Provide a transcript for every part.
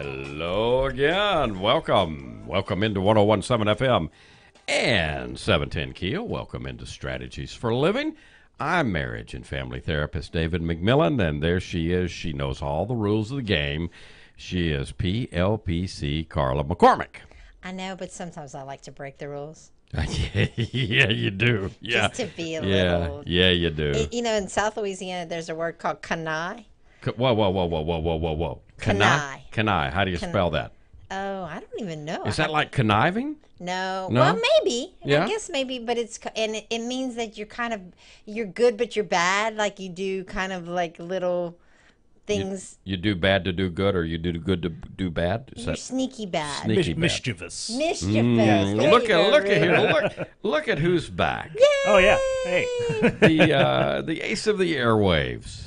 Hello again. Welcome into 1017 FM and 710 KEEL. Welcome into Strategies for Living. I'm marriage and family therapist David McMillan, and there she is. She knows all the rules of the game. She is PLPC Carla McCormick. I know, but sometimes I like to break the rules. Yeah, you do. Yeah. Just to be a little. Yeah, you do. In South Louisiana, there's a word called kanai. Whoa. Kanai. Kanai. How do you spell that? Oh, I don't even know. Is that like conniving? No. No? Well, maybe. Yeah? I guess maybe, but it means that you're good, but you're bad. Like you do kind of like little things. You do bad to do good, or you do good to do bad? Is You're that sneaky bad. sneaky bad? Mischievous. Mischievous. There Look you go, at Ruben. here. Look at who's back. Oh yeah. Hey. The ace of the airwaves.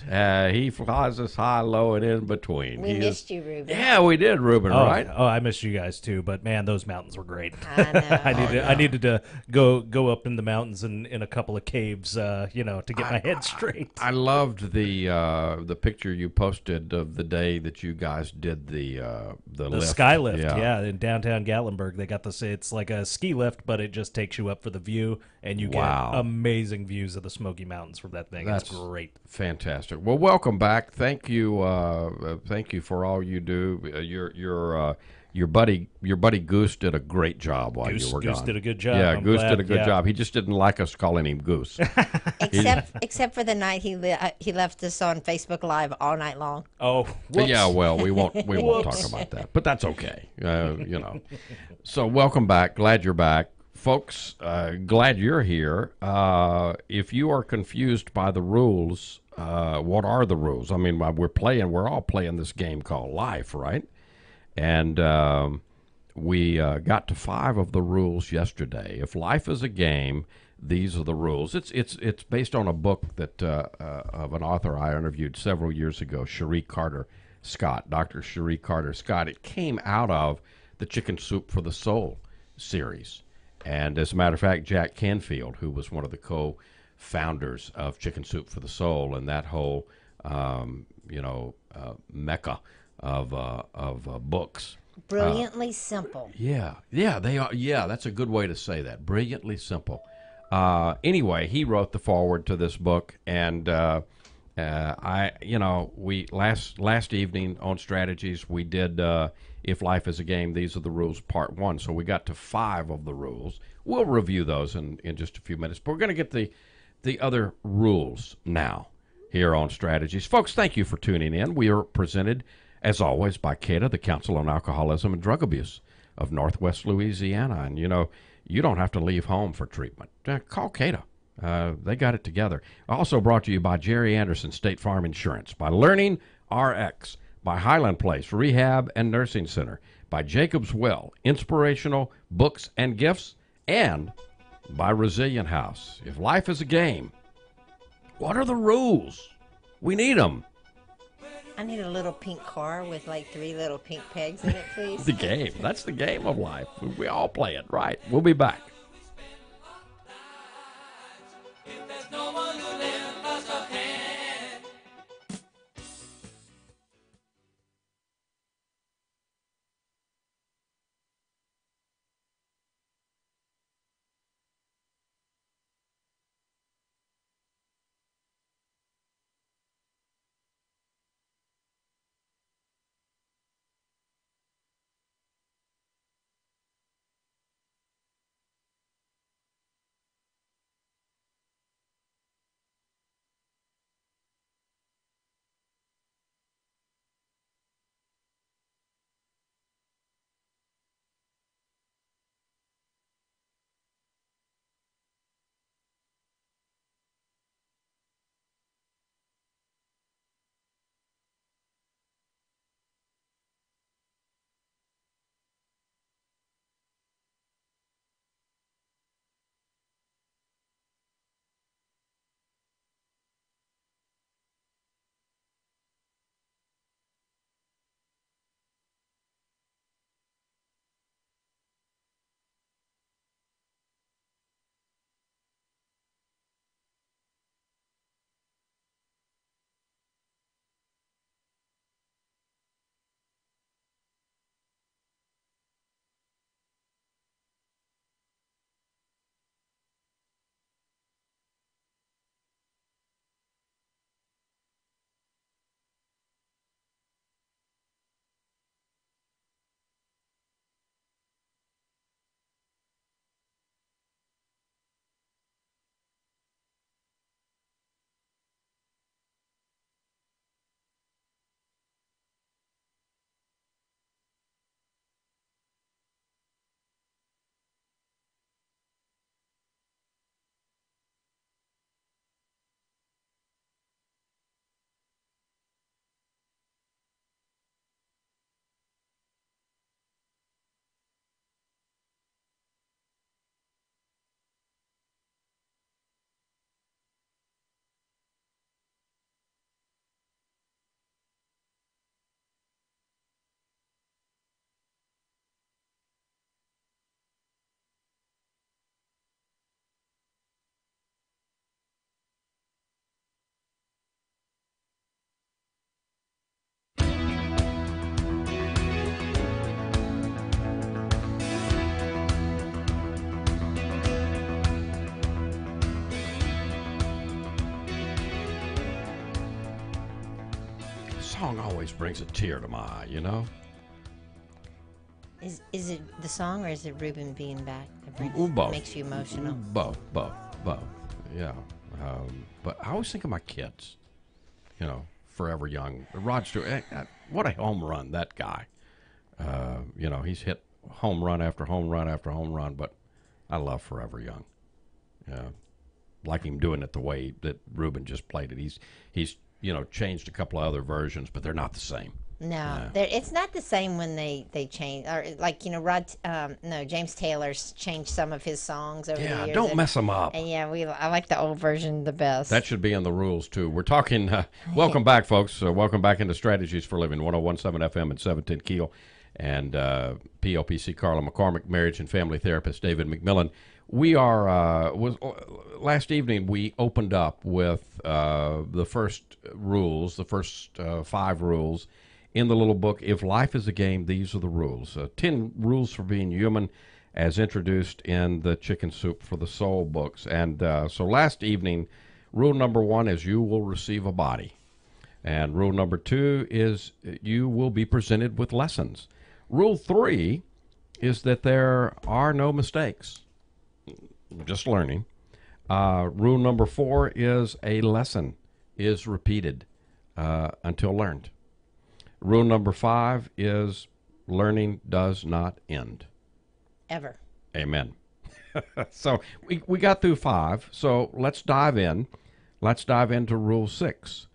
He flies us high, low, and in between. We missed you, Ruben. Yeah, we did, Ruben. Right? Oh, I missed you guys too. But man, those mountains were great. I know. I needed to go up in the mountains and in a couple of caves, to get my head straight. I loved the picture you posted of the day that you guys did the lift. Sky lift, yeah, in downtown Gatlinburg. They got it's like a ski lift, but it just takes you up for the view, and you Wow. get amazing views of the Smoky Mountains from that thing. That's it's great. Fantastic. Well, welcome back. Thank you for all you do. Your buddy Goose did a great job while you were Goose gone. did a good job. Yeah, I'm Goose glad. did a good Yeah. job. He just didn't like us calling him Goose. Except for the night he left us on Facebook Live all night long. Oh, whoops. Yeah, well, we won't talk about that, but that's okay. So welcome back. Glad you're back, folks. Glad you're here. If you are confused by the rules, what are the rules? I mean, we're all playing this game called life, right? And we got to 5 of the rules yesterday. If life is a game, these are the rules. It's based on a book that of an author I interviewed several years ago, Cherie Carter Scott, Dr. Cherie Carter Scott. It came out of the Chicken Soup for the Soul series. And as a matter of fact, Jack Canfield, who was one of the co-founders of Chicken Soup for the Soul and that whole mecca of books. Brilliantly simple. Yeah, they are. Yeah, that's a good way to say that. Brilliantly simple. Anyway, he wrote the foreword to this book, and we last evening on Strategies we did If Life is a Game, These Are the Rules, Part 1. So we got to 5 of the rules. We'll review those in just a few minutes, but we're going to get the other rules now here on Strategies. Folks, thank you for tuning in. We are presented, as always, by CADA, the Council on Alcoholism and Drug Abuse of Northwest Louisiana. And, you don't have to leave home for treatment. Call CADA. They got it together. Also brought to you by Jerry Anderson State Farm Insurance, by Learning RX, by Highland Place Rehab and Nursing Center, by Jacob's Well, Inspirational Books and Gifts, and by Resilient House. If life is a game, what are the rules? We need them. I need a little pink car with like 3 little pink pegs in it, please. The game. That's the game of life. We all play it, right? We'll be back. song always brings a tear to my eye, you know? Is it the song or is it Ruben being back that Both. makes you emotional? Both. Yeah. But I always think of my kids, you know, Forever Young. Rod Stewart, what a home run, that guy. You know, he's hit home run after home run after home run, but I love Forever Young. Like him doing it the way that Ruben just played it. He's you know, changed a couple of other versions, but they're not the same. No, it's not the same when they change. Or like, you know, James Taylor's changed some of his songs over the years. Yeah, don't mess them up. And yeah, I like the old version the best. That should be in the rules, too. We're talking, welcome back, folks. Welcome back into Strategies for Living, 101.7 FM and 710 KEEL. And PLPC Carla McCormick, marriage and family therapist David McMillan. We are, last evening we opened up with the first rules, the first 5 rules in the little book, If Life is a Game, These Are the Rules. 10 Rules for Being Human, as introduced in the Chicken Soup for the Soul books. And so last evening, rule number 1 is you will receive a body. And rule number 2 is you will be presented with lessons. Rule 3 is that there are no mistakes, just learning. Rule number 4 is a lesson is repeated until learned. Rule number 5 is learning does not end. Ever. Amen. So we got through 5, so let's dive in. Let's dive into rule 6.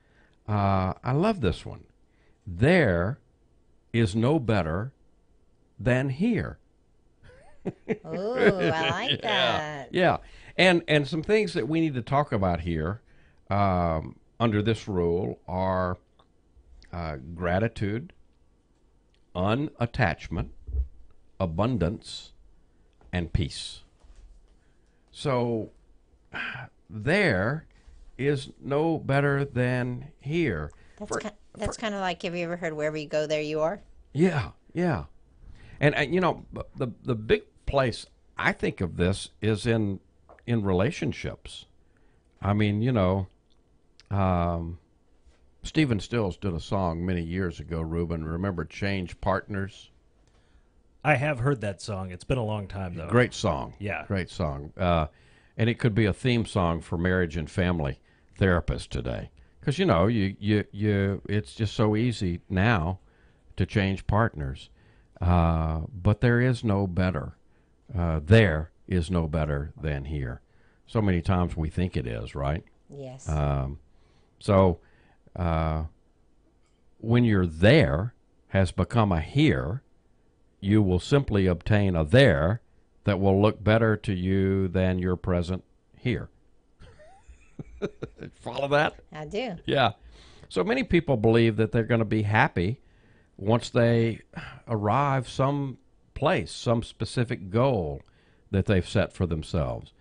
I love this one. There is no better than here. Ooh, I like that. Yeah. And some things that we need to talk about here under this rule are gratitude, unattachment, abundance, and peace. So there is no better than here. That's kind of like, have you ever heard wherever you go, there you are? Yeah. And you know, the big place I think of this is in relationships. I mean, you know, Stephen Stills did a song many years ago, Ruben. Remember Change Partners? I have heard that song. It's been a long time, though. Great song. Yeah. Great song. And it could be a theme song for marriage and family therapists today. Because, you know, it's just so easy now to change partners. But there is no better. There is no better than here. So many times we think it is, right? Yes. So when your there has become a here, you will simply obtain a there that will look better to you than your present here. Follow that? I do. Yeah. So many people believe that they're going to be happy once they arrive some place, some specific goal that they've set for themselves.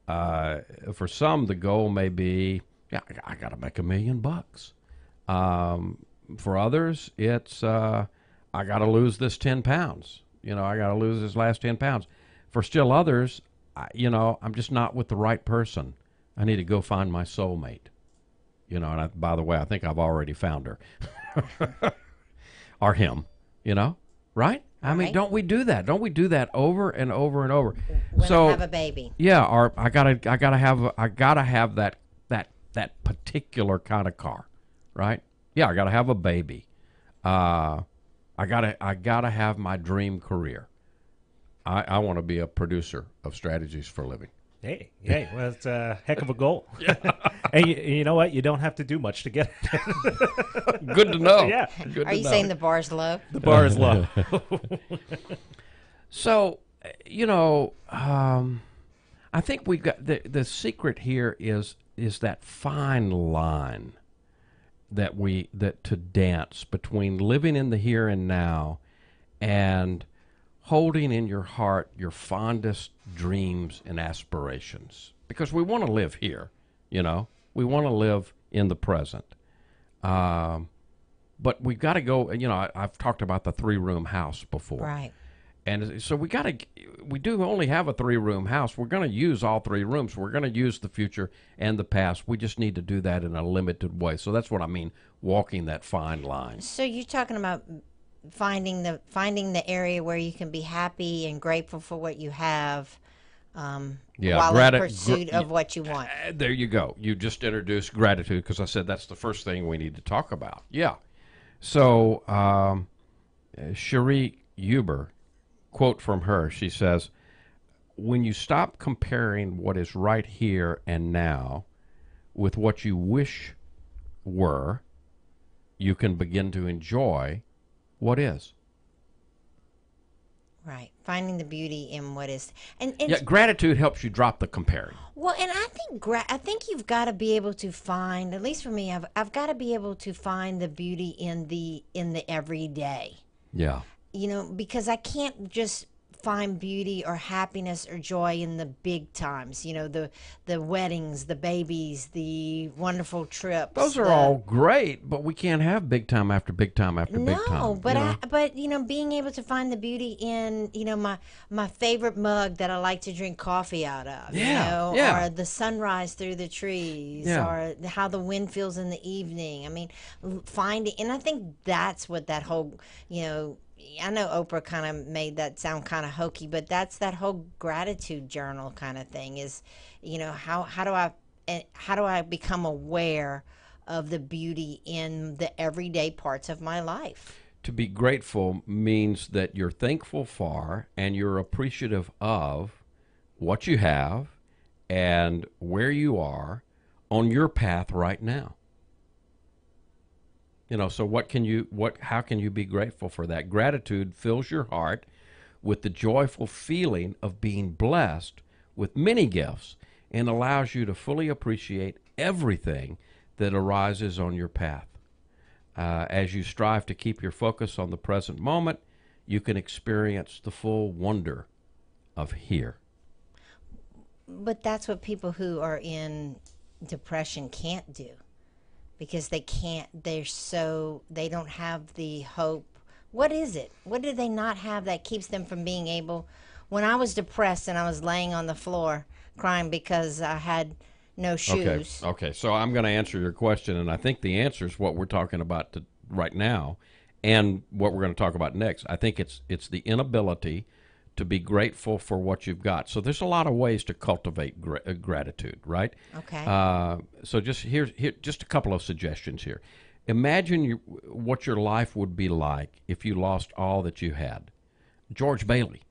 For some, the goal may be, yeah, I got to make $1 million. For others, it's I got to lose this 10 pounds. You know, I got to lose this last 10 pounds. For still others, you know, I'm just not with the right person. I need to go find my soulmate. You know, and by the way, I think I've already found her. Or him, you know, right? I mean, don't we do that? Don't we do that over and over and over? When I have a baby. Yeah, or I gotta have that particular kind of car, right? Yeah, I gotta have a baby. I gotta have my dream career. I want to be a producer of Strategies for Living. Hey, well, it's a heck of a goal. Yeah. And you know what? You don't have to do much to get it. Good to know. Yeah. Good Are to you know. saying the bar's low? The bar is low. So, you know, I think we've got the secret here is that fine line that to dance between living in the here and now and holding in your heart your fondest dreams and aspirations, because we want to live here, you know, we want to live in the present. But we've got to go, you know, I've talked about the 3-room house before. Right. And so we do only have a 3-room house. We're going to use all 3 rooms. We're going to use the future and the past. We just need to do that in a limited way. So that's what I mean, walking that fine line. So you're talking about finding the area where you can be happy and grateful for what you have, while in pursuit of what you want. There you go. You just introduced gratitude, because I said that's the first thing we need to talk about. Yeah. So Cherie Huber, quote from her, she says, when you stop comparing what is right here and now with what you wish were, you can begin to enjoy what is. Right. Finding the beauty in what is. And yeah, gratitude helps you drop the comparing. Well, and I think you've got to be able to find, at least for me, I've got to be able to find the beauty in the everyday. Yeah. You know, because I can't just find beauty or happiness or joy in the big times. You know, the weddings, the babies, the wonderful trips. Those are all great, but we can't have big time after big time after big time. No, but you know, being able to find the beauty in, you know, my favorite mug that I like to drink coffee out of. Yeah, You know, or the sunrise through the trees, or how the wind feels in the evening. I mean, finding, and I think that's what that whole, you know, I know Oprah kind of made that sound kind of hokey, but that's that whole gratitude journal kind of thing is, you know, how do I become aware of the beauty in the everyday parts of my life? To be grateful means that you're thankful for and you're appreciative of what you have and where you are on your path right now. You know, so how can you be grateful for that? Gratitude fills your heart with the joyful feeling of being blessed with many gifts and allows you to fully appreciate everything that arises on your path. As you strive to keep your focus on the present moment, you can experience the full wonder of here. But that's what people who are in depression can't do. Because they don't have the hope. What is it? What do they not have that keeps them from being able? When I was depressed and I was laying on the floor crying because I had no shoes. Okay. So I'm going to answer your question, and I think the answer is what we're talking about right now and what we're going to talk about next. I think it's the inability to be grateful for what you've got. So there's a lot of ways to cultivate gratitude, right? Okay. So just here, just a couple of suggestions here. Imagine what your life would be like if you lost all that you had. George Bailey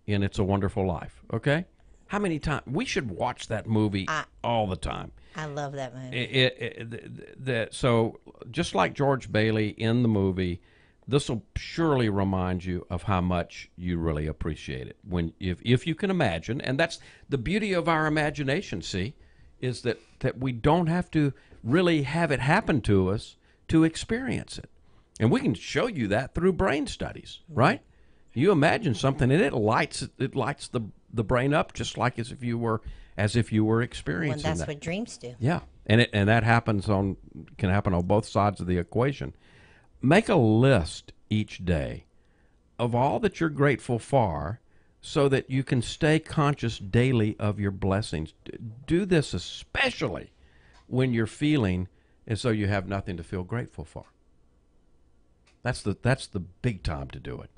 in It's a Wonderful Life, okay? How many times? We should watch that movie all the time. I love that movie. So just like George Bailey in the movie, this will surely remind you of how much you really appreciate it. If you can imagine, and that's the beauty of our imagination, see, is that we don't have to really have it happen to us to experience it. And we can show you that through brain studies, right? You imagine something and it lights the brain up just like as if you were experiencing that's that. what dreams do. Yeah. And that can happen on both sides of the equation. Make a list each day of all that you're grateful for so that you can stay conscious daily of your blessings. Do this especially when you're feeling as though you have nothing to feel grateful for. That's the big time to do it.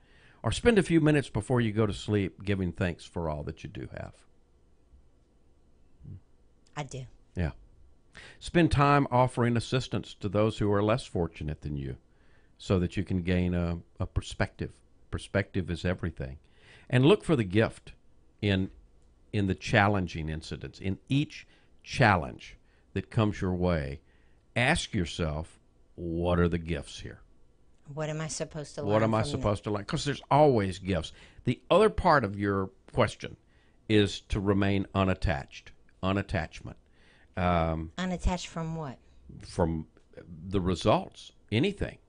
Or spend a few minutes before you go to sleep giving thanks for all that you do have. I do. Yeah. Spend time offering assistance to those who are less fortunate than you, so that you can gain a perspective. Perspective is everything. And look for the gift in the challenging incidents. In each challenge that comes your way, ask yourself, what are the gifts here? What am I supposed to learn? What am I supposed to learn? Because there's always gifts. The other part of your question is to remain unattached. Unattachment. Unattached from what? From the results. Anything.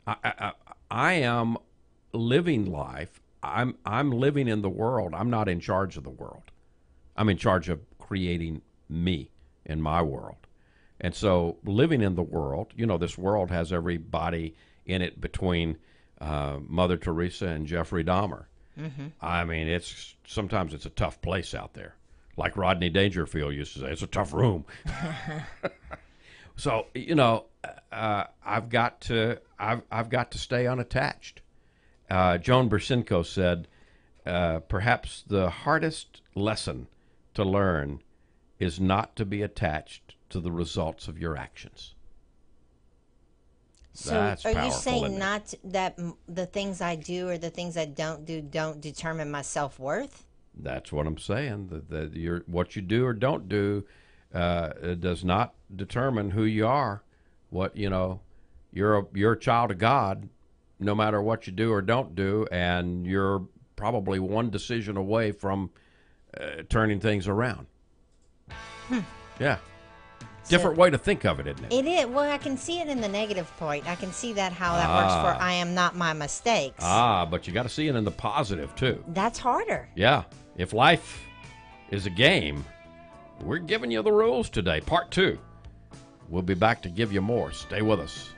I am living life. I'm living in the world. I'm not in charge of the world. I'm in charge of creating me in my world. And so living in the world, you know, this world has everybody in it between Mother Teresa and Jeffrey Dahmer. I mean, sometimes it's a tough place out there. Like Rodney Dangerfield used to say, it's a tough room. So, I've got to stay unattached. Joan Bersinko said, perhaps the hardest lesson to learn is not to be attached to the results of your actions. So That's are you powerful, saying isn't it? not that the things I do or the things I don't do don't determine my self-worth? That's what I'm saying. What you do or don't do it does not determine who you are. You're a child of God, no matter what you do or don't do, and you're probably one decision away from turning things around. Yeah. Different way to think of it, isn't it? It is. Well, I can see it in the negative point. I can see that how that works for I am not my mistakes. But you got to see it in the positive, too. That's harder. Yeah. If life is a game, we're giving you the rules today. Part 2. We'll be back to give you more. Stay with us.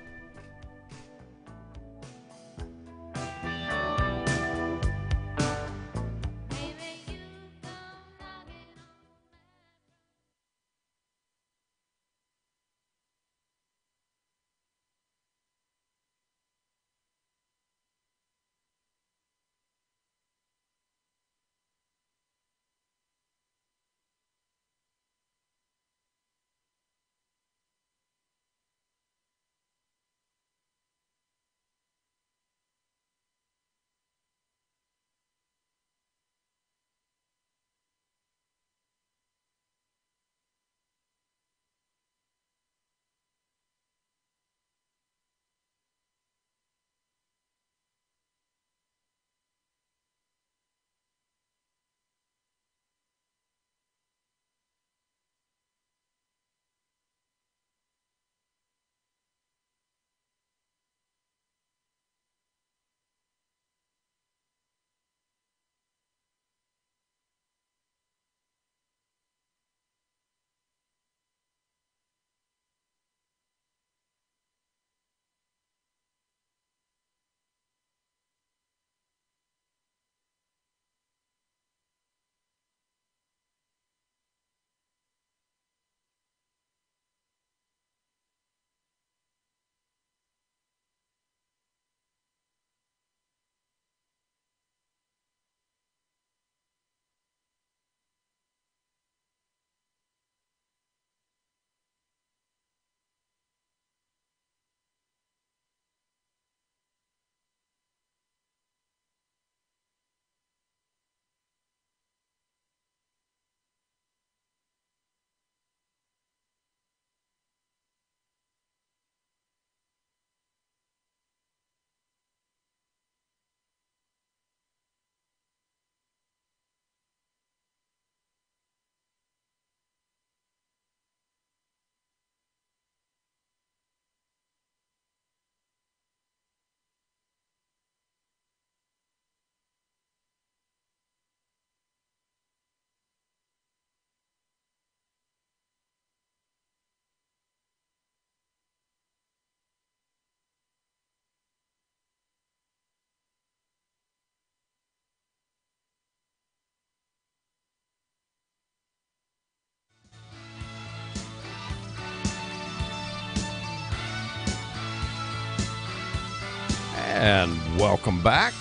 And welcome back.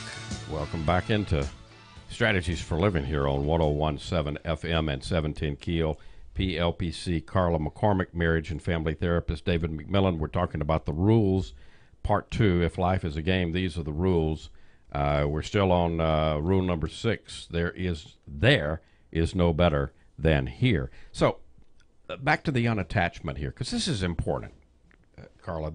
Welcome back into Strategies for Living here on 101.7 FM and 710 KEEL. PLPC Carla McCormick, marriage and family therapist David McMillan. We're talking about the rules, part 2. If life is a game, these are the rules. We're still on rule number 6. There is no better than here. So back to the unattachment here, because this is important. Carla,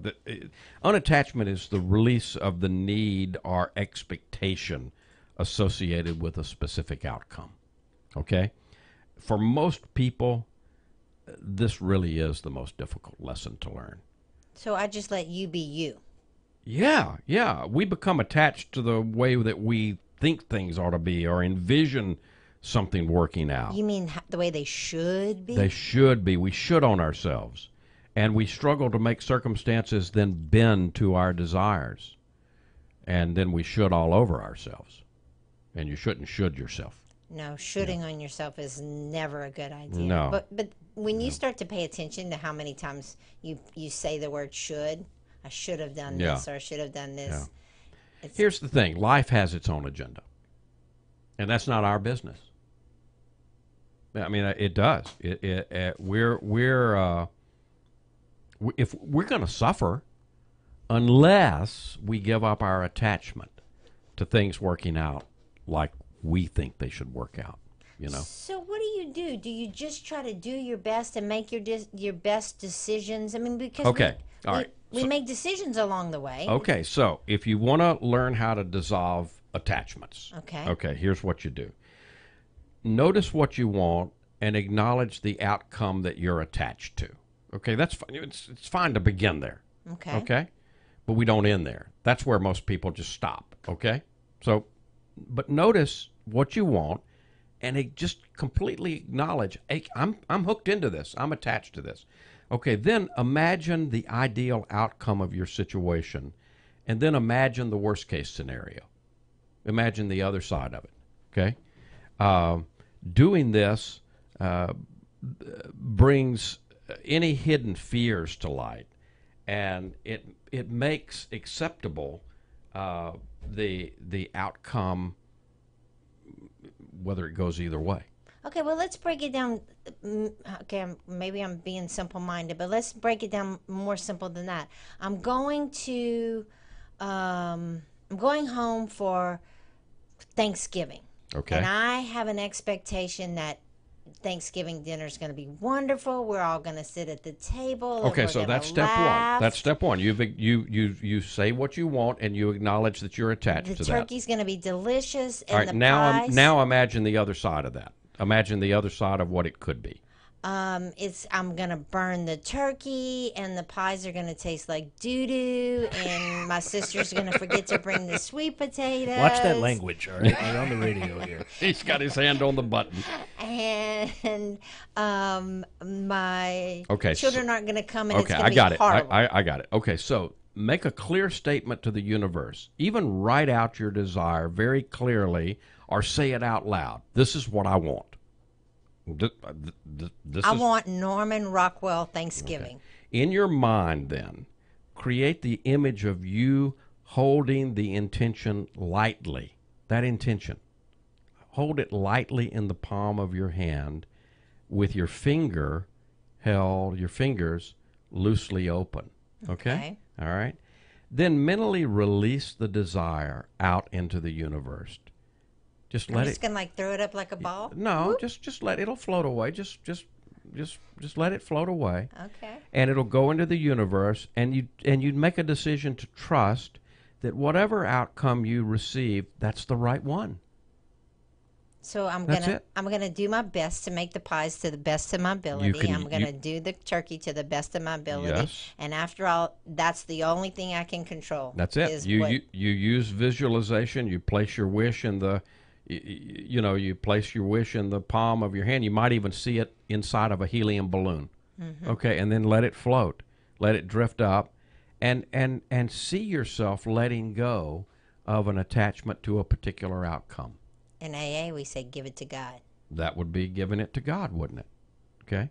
unattachment is the release of the need or expectation associated with a specific outcome. Okay? For most people, this really is the most difficult lesson to learn. So I just let you be you. Yeah. We become attached to the way that we think things ought to be or envision something working out. You mean the way they should be? They should be. We should own ourselves. And we struggle to make circumstances then bend to our desires. And then we should all over ourselves. and you shouldn't should yourself. No, shooting on yourself is never a good idea. No. But when you start to pay attention to how many times you say the word should, I should have done this or I should have done this. Here's the thing: life has its own agenda, and that's not our business. I mean, it does. If we're going to suffer, unless we give up our attachment to things working out like we think they should work out, you know. So what do? Do you just try to do your best and make your best decisions? I mean, because we make decisions along the way. Okay, so if you want to learn how to dissolve attachments, okay, here's what you do. Notice what you want and acknowledge the outcome that you're attached to. Okay, that's fine. It's fine to begin there. Okay, but we don't end there. That's where most people just stop. Okay, so but notice what you want and just completely acknowledge, hey, I'm hooked into this. I'm attached to this. Okay, then imagine the ideal outcome of your situation, and then imagine the worst case scenario. Imagine the other side of it. Okay, doing this brings any hidden fears to light, and it makes acceptable the outcome, whether it goes either way. Okay, well, let's break it down. Okay, maybe I'm being simple-minded, but let's break it down more simple than that. I'm going home for Thanksgiving. Okay. And I have an expectation that Thanksgiving dinner is going to be wonderful. We're all going to sit at the table. Okay, so that's step one. That's step one. You say what you want and you acknowledge that you're attached to that. The turkey's going to be delicious. And all right, the now pies, now imagine the other side of that. Imagine the other side of what it could be. I'm gonna burn the turkey, and the pies are gonna taste like doo-doo, and my sister's gonna forget to bring the sweet potatoes. Watch that language, all right? We're on the radio here. He's got his hand on the button. And my Okay, children aren't gonna come, and okay, it's gonna be horrible. I got it. Okay, so make a clear statement to the universe. Even write out your desire very clearly, or say it out loud. This is what I want. I want Norman Rockwell Thanksgiving. Okay. In your mind, then, create the image of you holding the intention lightly. That intention. Hold it lightly in the palm of your hand with your fingers loosely open. Okay? All right? Then mentally release the desire out into the universe. Just let it. I'm just gonna throw it up like a ball. No, just let it'll float away. Just let it float away. Okay. And it'll go into the universe, and you'd make a decision to trust that whatever outcome you receive, that's the right one. So I'm gonna do my best to make the pies to the best of my ability. I'm gonna do the turkey to the best of my ability. Yes. And after all, that's the only thing I can control. That's it. You use visualization. You place your wish in the. You place your wish in the palm of your hand. You might even see it inside of a helium balloon. Mm-hmm. Okay, and then let it float. Let it drift up and see yourself letting go of an attachment to a particular outcome. In AA, we say give it to God. That would be giving it to God, wouldn't it? Okay.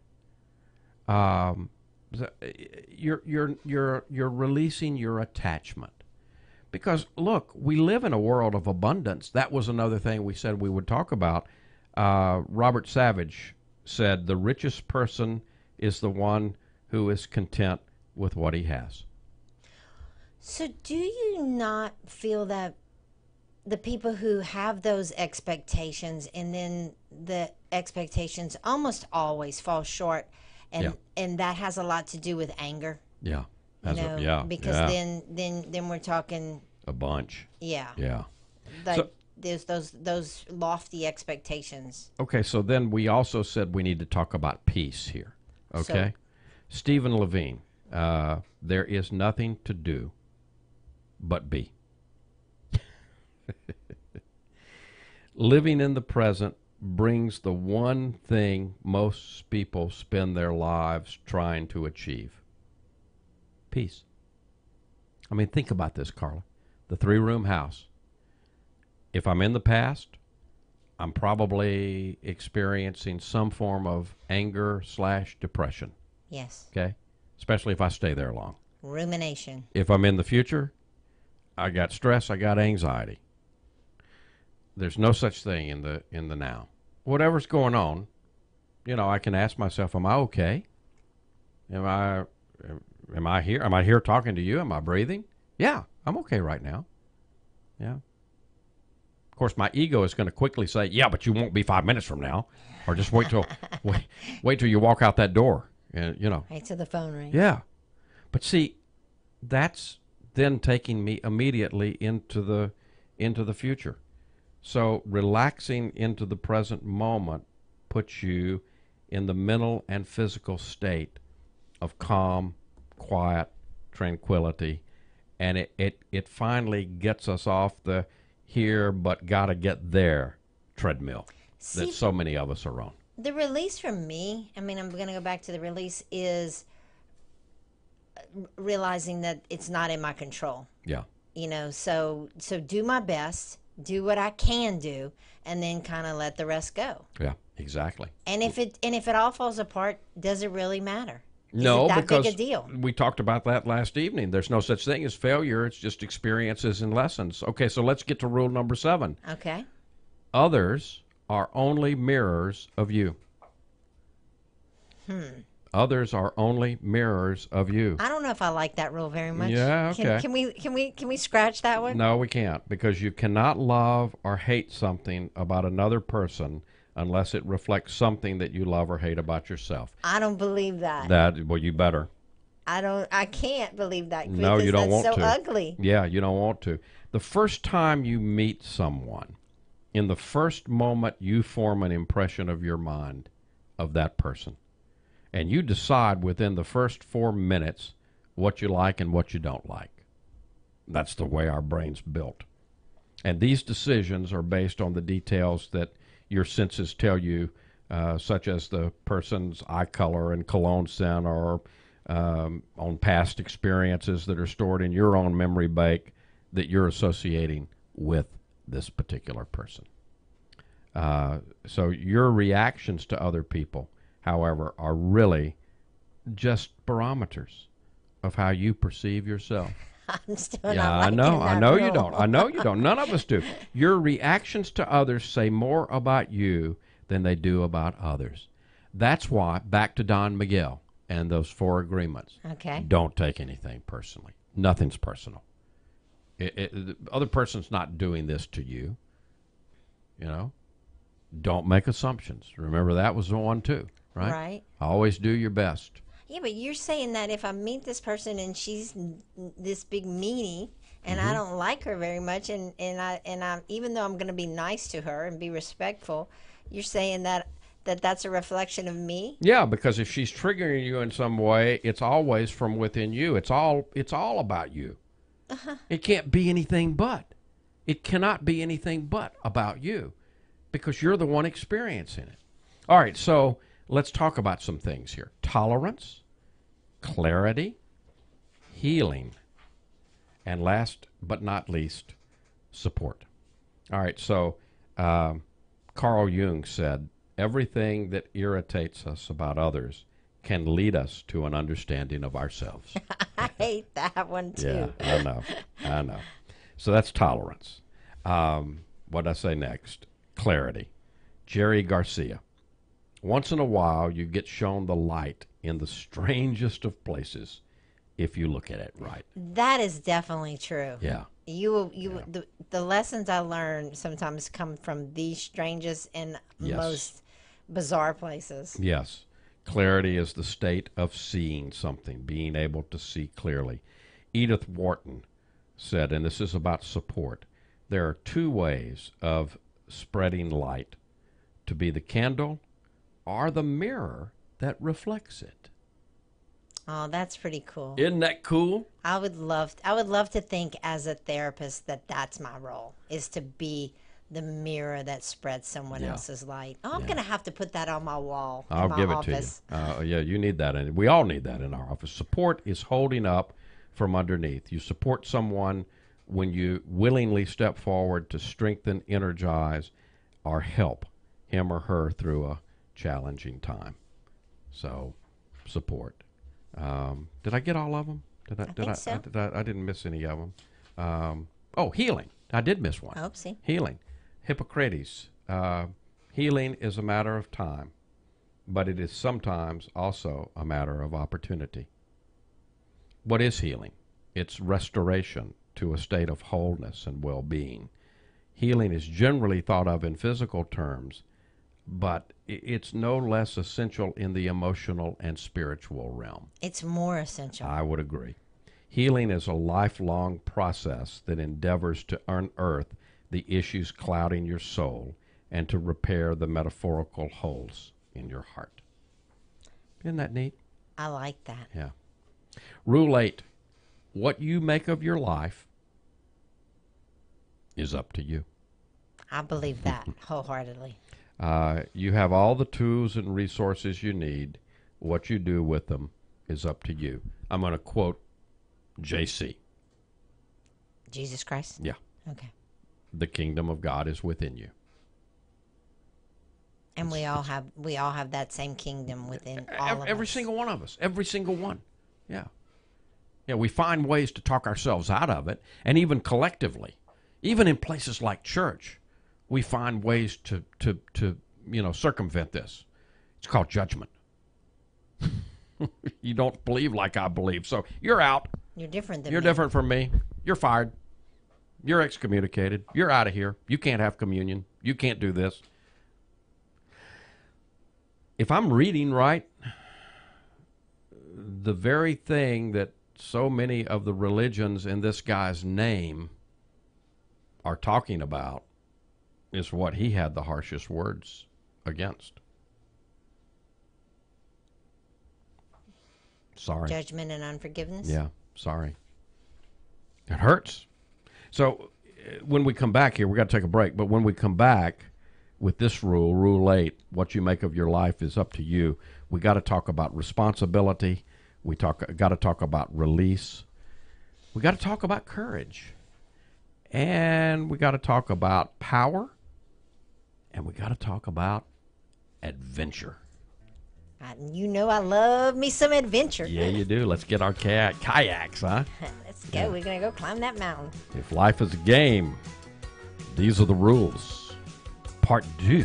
You're releasing your attachment. Because, look, we live in a world of abundance. That was another thing we said we would talk about. Robert Savage said the richest person is the one who is content with what he has. So do you not feel that the people who have those expectations and then the expectations almost always fall short, and that has a lot to do with anger? Yeah. Because then we're talking a bunch. Yeah. So, there's those lofty expectations. Okay, so then we also said we need to talk about peace here. Okay, Stephen Levine, there is nothing to do but be. Living in the present brings the one thing most people spend their lives trying to achieve. Peace. I mean, think about this, Carla. The 3-room house. If I'm in the past, I'm probably experiencing some form of anger/depression. Yes. Okay? Especially if I stay there long. Rumination. If I'm in the future, I got stress, I got anxiety. There's no such thing in the now. Whatever's going on, I can ask myself, am I okay? Am I here? Am I here talking to you? Am I breathing? Yeah, I'm okay right now. Yeah. Of course, my ego is going to quickly say, yeah, but you won't be 5 minutes from now. Or just wait till wait till you walk out that door. And Right to the phone ring. Yeah. But see, that's then taking me immediately into the future. So relaxing into the present moment puts you in the mental and physical state of calm, quiet, tranquility, and it finally gets us off the here but gotta get there treadmill that so many of us are on. The release for me, I'm going to go back to the release, is realizing that it's not in my control. Yeah. So do my best, do what I can do, and then kind of let the rest go. Yeah, exactly. And if it all falls apart, does it really matter? No, is it that because big a deal? We talked about that last evening. There's no such thing as failure. It's just experiences and lessons. Okay, so let's get to rule number 7. Okay. Others are only mirrors of you. Others are only mirrors of you. I don't know if I like that rule very much. Yeah, okay. Can we scratch that one? No, we can't, because you cannot love or hate something about another person unless it reflects something that you love or hate about yourself. I don't believe that. Well, you better. I can't believe that. No, you don't want to. to. That's so ugly. Yeah, you don't want to. The first time you meet someone, in the first moment you form an impression of your mind of that person. And you decide within the first 4 minutes what you like and what you don't like. That's the way our brain's built. And these decisions are based on the details that your senses tell you, such as the person's eye color and cologne scent, or on past experiences that are stored in your own memory bank that you're associating with this particular person. So your reactions to other people, however, are really just barometers of how you perceive yourself. I'm still Yeah, not I know. liking I that know rule. you don't. I know you don't. None of us do. Your reactions to others say more about you than they do about others. That's why, back to Don Miguel and those 4 agreements. Okay. Don't take anything personally. Nothing's personal. The other person's not doing this to you. Don't make assumptions. Remember, that was the one too, right? Right. Always do your best. Yeah, but you're saying that if I meet this person and she's this big meanie and I don't like her very much, and I even though I'm going to be nice to her and be respectful, you're saying that's a reflection of me? Yeah, because if she's triggering you in some way, it's always from within you. It's all about you. It can't be anything but. It cannot be anything but about you, because you're the one experiencing it. All right, so let's talk about some things here. Tolerance, clarity, healing, and last but not least, support. All right, so Carl Jung said, everything that irritates us about others can lead us to an understanding of ourselves. I hate that one too. Yeah, I know. So that's tolerance. What did I say next? Clarity. Jerry Garcia. Once in a while, you get shown the light in the strangest of places if you look at it right. That is definitely true. Yeah. The lessons I learn sometimes come from the strangest and most bizarre places. Yes. Clarity is the state of seeing something, being able to see clearly. Edith Wharton said, and this is about support, there are 2 ways of spreading light: to be the candle or the mirror that reflects it. Oh, that's pretty cool. Isn't that cool? I would love to think as a therapist that's my role, is to be the mirror that spreads someone else's light. Oh, I'm going to have to put that on my wall in my give office. it to you. Yeah, you need that. And we all need that in our office. Support is holding up from underneath. You support someone when you willingly step forward to strengthen, energize, or help him or her through a challenging time. So, support. Did I get all of them? I think so. I didn't miss any of them. Healing. I did miss one. Oopsie. Healing. Hippocrates. Healing is a matter of time, but it is sometimes also a matter of opportunity. What is healing? It's restoration to a state of wholeness and well-being. Healing is generally thought of in physical terms, but it's no less essential in the emotional and spiritual realm. It's more essential. I would agree. Healing is a lifelong process that endeavors to unearth the issues clouding your soul and to repair the metaphorical holes in your heart. Isn't that neat? I like that. Yeah. Rule 8. What you make of your life is up to you. I believe that wholeheartedly. You have all the tools and resources you need. What you do with them is up to you. I'm going to quote JC. Jesus Christ? Yeah. Okay. The kingdom of God is within you. And we all have that same kingdom within all of us. Every single one of us. Every single one. Yeah. Yeah, we find ways to talk ourselves out of it, and even collectively, even in places like church, we find ways to circumvent this. It's called judgment. You don't believe like I believe, so you're out. You're different than You're me. different from me. You're fired. You're excommunicated. You're out of here. You can't have communion. You can't do this. If I'm reading right, the very thing that so many of the religions in this guy's name are talking about is what he had the harshest words against. Sorry. Judgment and unforgiveness? Yeah, sorry. It hurts. So when we come back here, we got to take a break, but when we come back with this rule, Rule 8, what you make of your life is up to you. We got to talk about responsibility. We got to talk about release. We got to talk about courage. And we got to talk about power. And we got to talk about adventure. You know I love me some adventure. Yeah, you do. Let's get our kayaks, huh? Let's go. We're going to go climb that mountain. If life is a game, these are the rules. Part 2.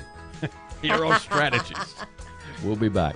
Hero strategies. We'll be back.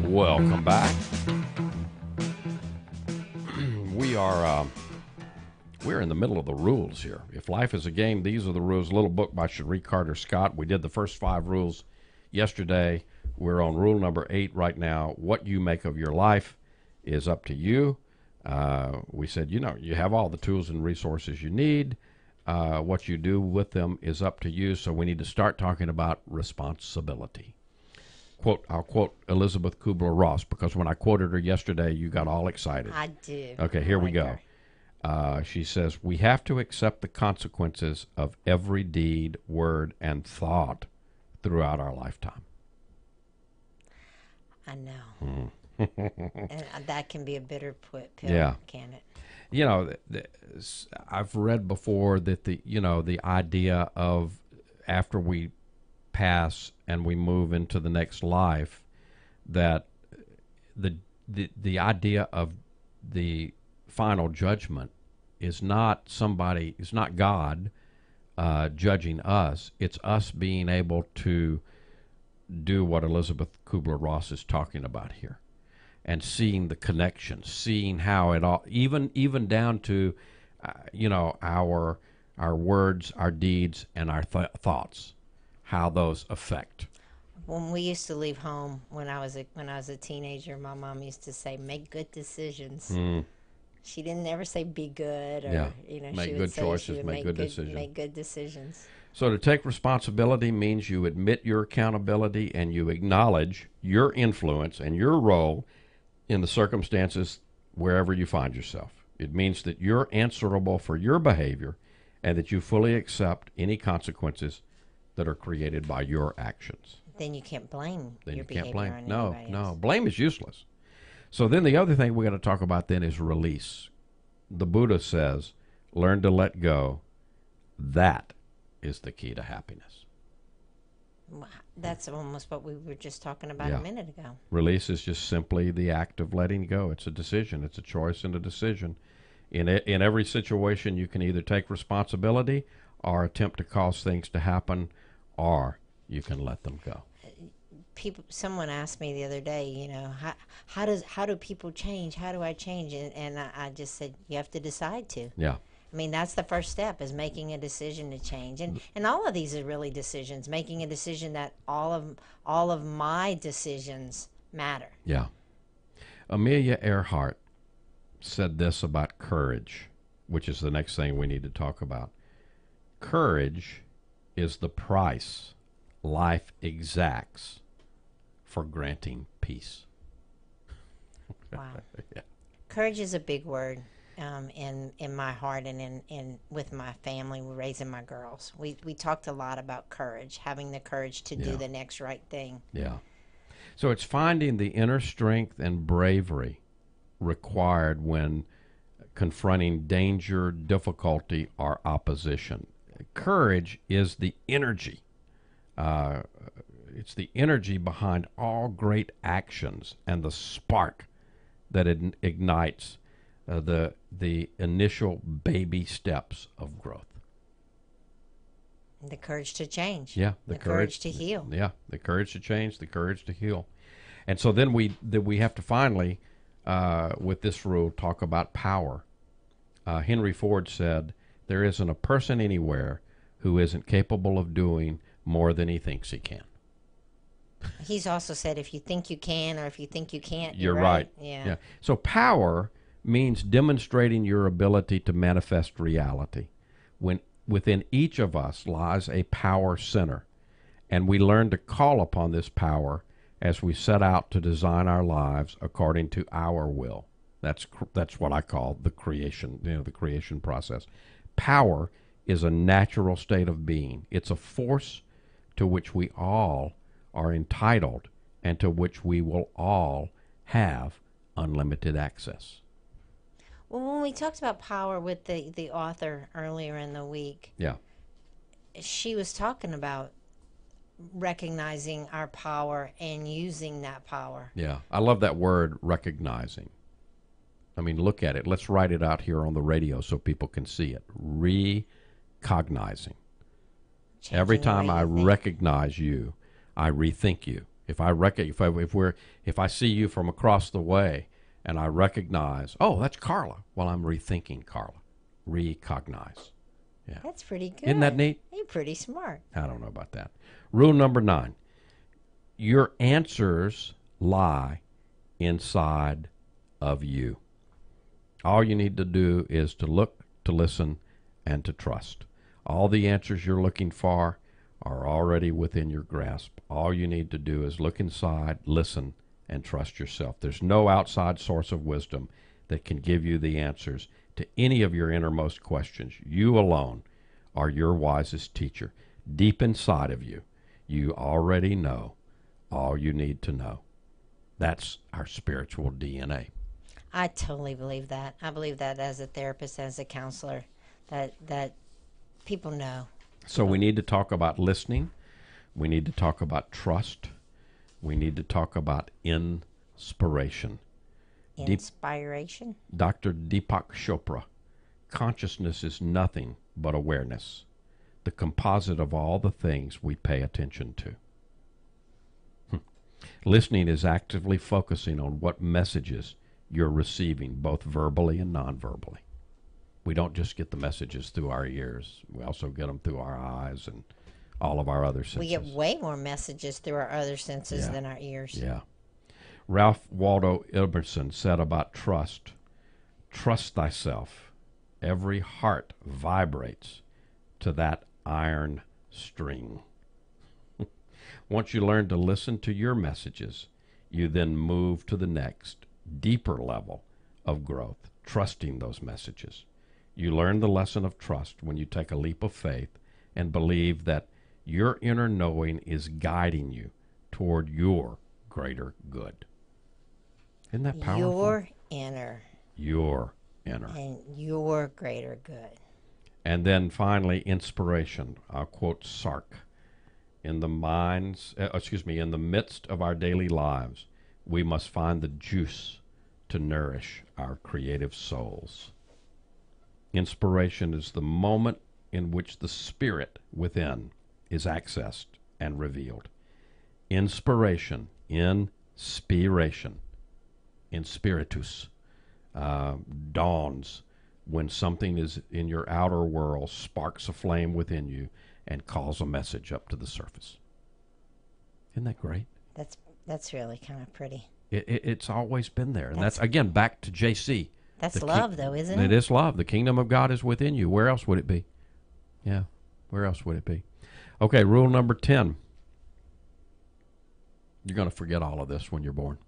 Welcome back. We are we're in the middle of the rules here. If life is a game, these are the rules. A little book by Cherie Carter Scott. We did the first 5 rules yesterday. We're on rule number 8 right now. What you make of your life is up to you. We said, you have all the tools and resources you need. What you do with them is up to you. So we need to start talking about responsibility. I'll quote Elizabeth Kubler-Ross, because when I quoted her yesterday, you got all excited. I do. Okay, here we go. She says, we have to accept the consequences of every deed, word, and thought throughout our lifetime. I know. And that can be a bitter pill, Yeah. can it? I've read before that the idea of after we pass and we move into the next life, that the idea of the final judgment is not God judging us. It's us being able to do what Elizabeth Kubler-Ross is talking about here, and seeing the connection, seeing how it all, even down to our words, our deeds, and our thoughts, how those affect. When we used to leave home when I was a teenager, my mom used to say, "Make good decisions." She didn't ever say "be good," or make she good would say choices, she would make good decisions. Make good decisions. So to take responsibility means you admit your accountability and you acknowledge your influence and your role in the circumstances wherever you find yourself. It means that you're answerable for your behavior and that you fully accept any consequences that are created by your actions. Then you can't blame Then your you can't behavior blame. on anybody else. Blame is useless. So then the other thing we're going to talk about then is release. The Buddha says, learn to let go. That is the key to happiness. That's almost what we were just talking about a minute ago. Release is just simply the act of letting go. It's a decision. It's a choice and a decision. In every situation, you can either take responsibility or attempt to cause things to happen, or you can let them go. Someone asked me the other day, how do people change? How do I change? And I just said, you have to decide to. Yeah. I mean, that's the first step, is making a decision to change. And all of these are really decisions, making a decision that all of my decisions matter. Yeah. Amelia Earhart said this about courage, which is the next thing we need to talk about. Courage is the price life exacts for granting peace. Wow. Yeah. Courage is a big word. In my heart and in with my family, we're raising my girls. We talked a lot about courage, having the courage to do the next right thing. Yeah. So it's finding the inner strength and bravery required when confronting danger, difficulty, or opposition. Courage is the energy. It's the energy behind all great actions and the spark that ignites the initial baby steps of growth. The courage to change. Yeah, the courage to heal. Yeah, the courage to change, the courage to heal. And so then we have to finally, with this rule, talk about power. Henry Ford said, there isn't a person anywhere who isn't capable of doing more than he thinks he can. He's also said, if you think you can or if you think you can't, you're right. Yeah. So power means demonstrating your ability to manifest reality. When within each of us lies a power center, and we learn to call upon this power as we set out to design our lives according to our will. That's what I call the creation, the creation process. Power is a natural state of being. It's a force to which we all are entitled and to which we will all have unlimited access. Well, when we talked about power with the author earlier in the week, she was talking about recognizing our power and using that power. Yeah, I love that word, recognizing. I mean, look at it. Let's write it out here on the radio so people can see it. recognizing. Every Changing the time way I you think. recognize you, I rethink you. If I see you from across the way and I recognize, oh, that's Carla. Well, I'm rethinking Carla. Recognize. Yeah. That's pretty good. Isn't that neat? You're pretty smart. I don't know about that. Rule number 9. Your answers lie inside of you. All you need to do is to look, to listen, and to trust. All the answers you're looking for are already within your grasp. All you need to do is look inside, listen, and trust yourself. There's no outside source of wisdom that can give you the answers to any of your innermost questions. You alone are your wisest teacher. Deep inside of you, you already know all you need to know. That's our spiritual DNA. I totally believe that. I believe that as a therapist, as a counselor, that people know. So we need to talk about listening. We need to talk about trust. We need to talk about inspiration. Inspiration. Dr. Deepak Chopra, consciousness is nothing but awareness, the composite of all the things we pay attention to. Listening is actively focusing on what messages you're receiving, both verbally and non-verbally. We don't just get the messages through our ears. We also get them through our eyes and all of our other senses. We get way more messages through our other senses than our ears. Yeah. Ralph Waldo Emerson said about trust, trust thyself. Every heart vibrates to that iron string. Once you learn to listen to your messages, you then move to the next, deeper level of growth, trusting those messages. You learn the lesson of trust when you take a leap of faith and believe that your inner knowing is guiding you toward your greater good. Isn't that powerful? Your inner. Your inner. And your greater good. And then finally, inspiration. I'll quote Sark. In the midst of our daily lives, we must find the juice to nourish our creative souls. Inspiration is the moment in which the spirit within is accessed and revealed. Inspiration, inspiritus, dawns when something is in your outer world, sparks a flame within you, and calls a message up to the surface. Isn't that great? That's really kind of pretty. It's always been there. And that's, again, back to JC. That's love, though, isn't it? It is love. The kingdom of God is within you. Where else would it be? Yeah, where else would it be? Okay, rule number 10. You're going to forget all of this when you're born.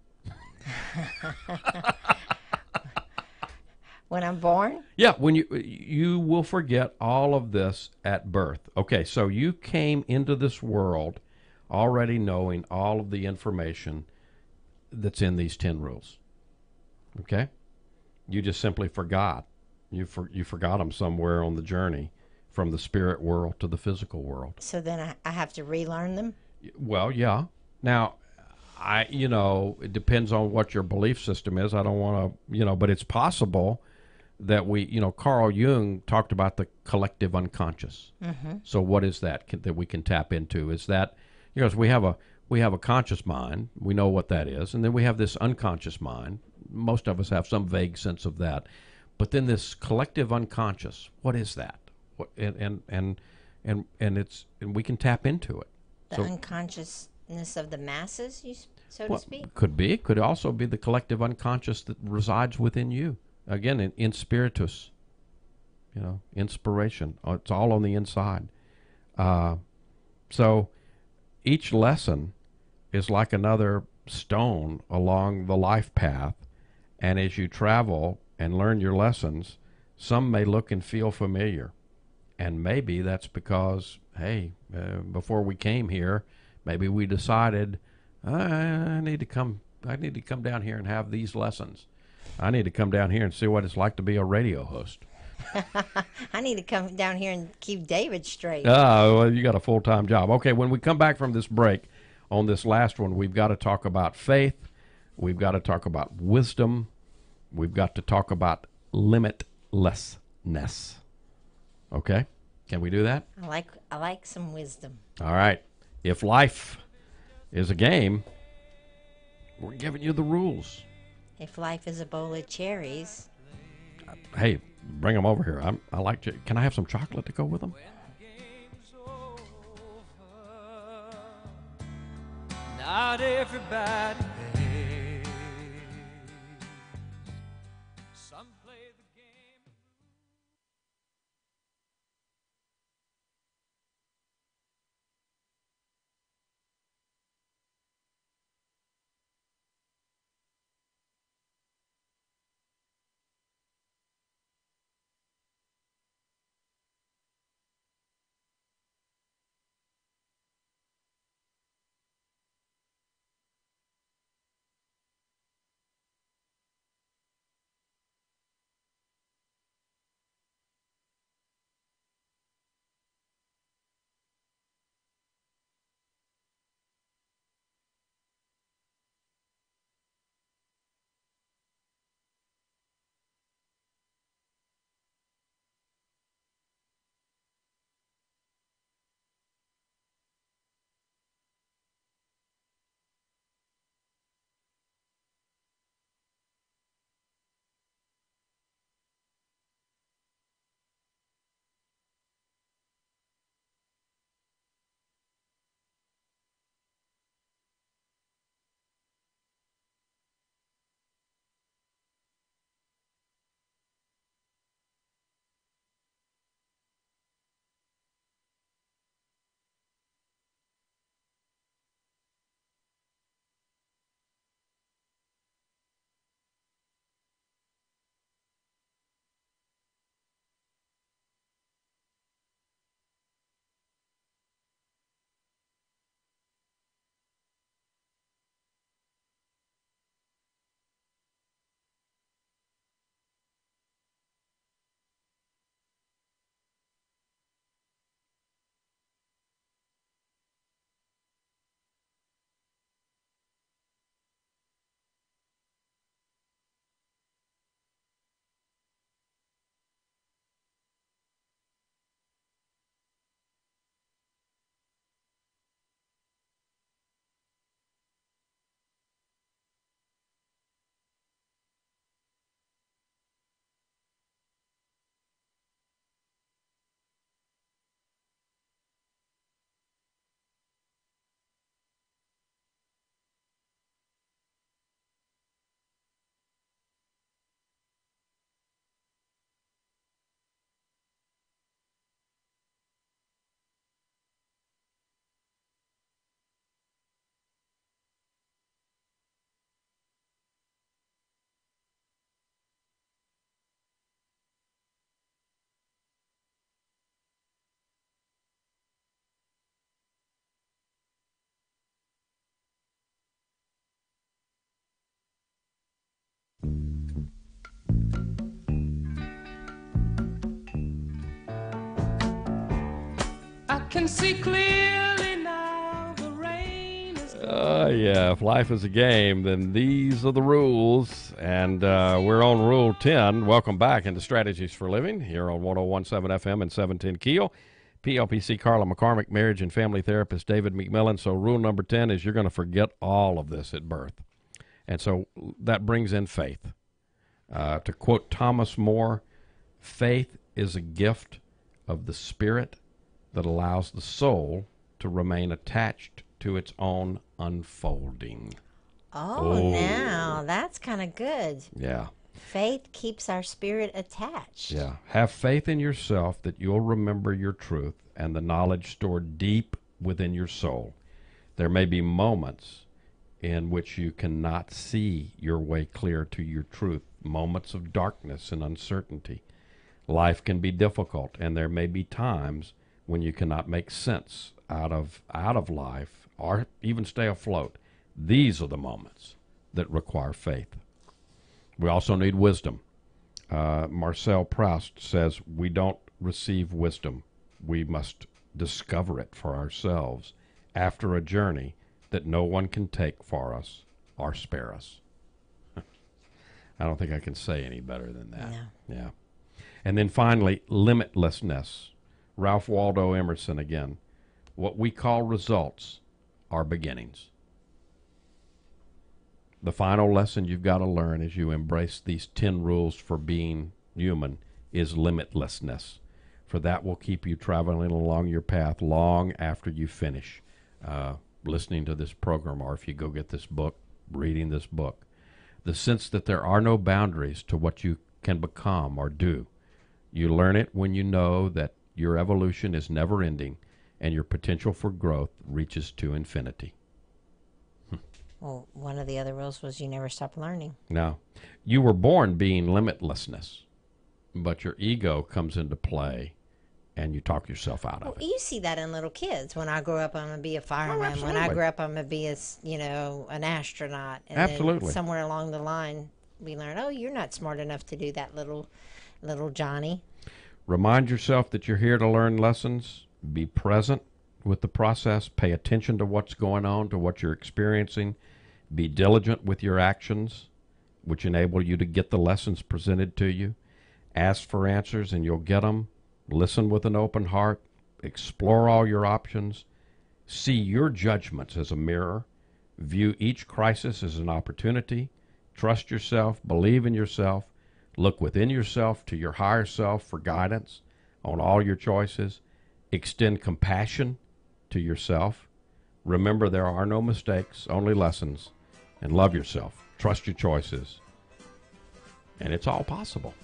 When I'm born? Yeah, when you will forget all of this at birth. Okay, so you came into this world already knowing all of the information that's in these 10 rules. Okay? You just simply forgot. You forgot them somewhere on the journey from the spirit world to the physical world. So then I have to relearn them? Well, yeah. Now, it depends on what your belief system is. I don't want to, but it's possible that Carl Jung talked about the collective unconscious. Mm-hmm. So what is that that we can tap into? Is that, because we have a conscious mind, we know what that is, and then we have this unconscious mind. Most of us have some vague sense of that, but then this collective unconscious, what is that? And we can tap into it. The unconsciousness of the masses, so to speak? Could be. It could also be the collective unconscious that resides within you. Again, in spiritus, inspiration. It's all on the inside. So each lesson is like another stone along the life path. And as you travel and learn your lessons, some may look and feel familiar. And maybe that's because, before we came here, maybe we decided, I need to come down here and have these lessons. I need to come down here and see what it's like to be a radio host. I need to come down here and keep David straight. Well, you got a full-time job. Okay, when we come back from this break, on this last one, we've got to talk about faith. We've got to talk about wisdom. We've got to talk about limitlessness. Okay? Can we do that? I like some wisdom. All right. If life is a game, we're giving you the rules. If life is a bowl of cherries. Hey, bring them over here. I like. Can I have some chocolate to go with them? Not everybody pays. Some play the game. I can see clearly now the rain is gone. Yeah, if life is a game, then these are the rules. And we're on Rule 10. Welcome back into Strategies for Living here on 101.7 FM and 710 KEEL. PLPC Carla McCormick, marriage and family therapist David McMillan. So rule number 10 is you're going to forget all of this at birth. And so that brings in faith. To quote Thomas More, faith is a gift of the Spirit that allows the soul to remain attached to its own unfolding. Oh, now that's kind of good. Yeah. Faith keeps our spirit attached. Yeah. Have faith in yourself that you'll remember your truth and the knowledge stored deep within your soul. There may be moments in which you cannot see your way clear to your truth, moments of darkness and uncertainty. Life can be difficult, and there may be times when you cannot make sense out of life or even stay afloat. These are the moments that require faith. We also need wisdom. Marcel Proust says we don't receive wisdom. We must discover it for ourselves after a journey that no one can take for us or spare us. I don't think I can say any better than that. No. Yeah. And then finally, limitlessness. Ralph Waldo Emerson again. What we call results are beginnings. The final lesson you've got to learn as you embrace these 10 rules for being human is limitlessness. For that will keep you traveling along your path long after you finish listening to this program, or if you go get this book, reading this book. The sense that there are no boundaries to what you can become or do. You learn it when you know that your evolution is never ending and your potential for growth reaches to infinity. Well, one of the other rules was you never stop learning. Now, you were born being limitlessness, but your ego comes into play and you talk yourself out of it. You see that in little kids. When I grow up, I'm going to be a fireman. When I grow up, I'm going to be an astronaut. And Absolutely. Then somewhere along the line, we learn, oh, you're not smart enough to do that, little Johnny. Remind yourself that you're here to learn lessons. Be present with the process. Pay attention to what's going on, to what you're experiencing. Be diligent with your actions, which enable you to get the lessons presented to you. Ask for answers and you'll get them. Listen with an open heart. Explore all your options. See your judgments as a mirror. View each crisis as an opportunity. Trust yourself. Believe in yourself. Look within yourself to your higher self for guidance on all your choices. Extend compassion to yourself. Remember, there are no mistakes, only lessons. And love yourself. Trust your choices. And it's all possible.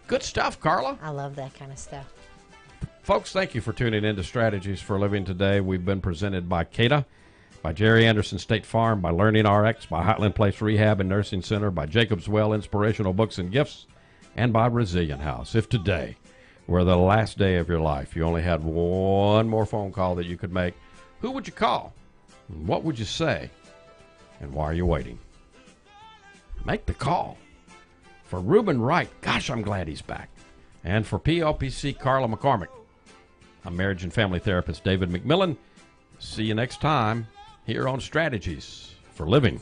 Good stuff, Carla. I love that kind of stuff. Folks, thank you for tuning in to Strategies for Living today. We've been presented by CADA, by Jerry Anderson State Farm, by Learning RX, by Highland Place Rehab and Nursing Center, by Jacob's Well Inspirational Books and Gifts, and by Resilient House. If today were the last day of your life, you only had one more phone call that you could make, who would you call? What would you say? And why are you waiting? Make the call. For Reuben Wright, gosh, I'm glad he's back. And for PLPC Carla McCormick, I'm marriage and family therapist David McMillan. See you next time here on Strategies for Living.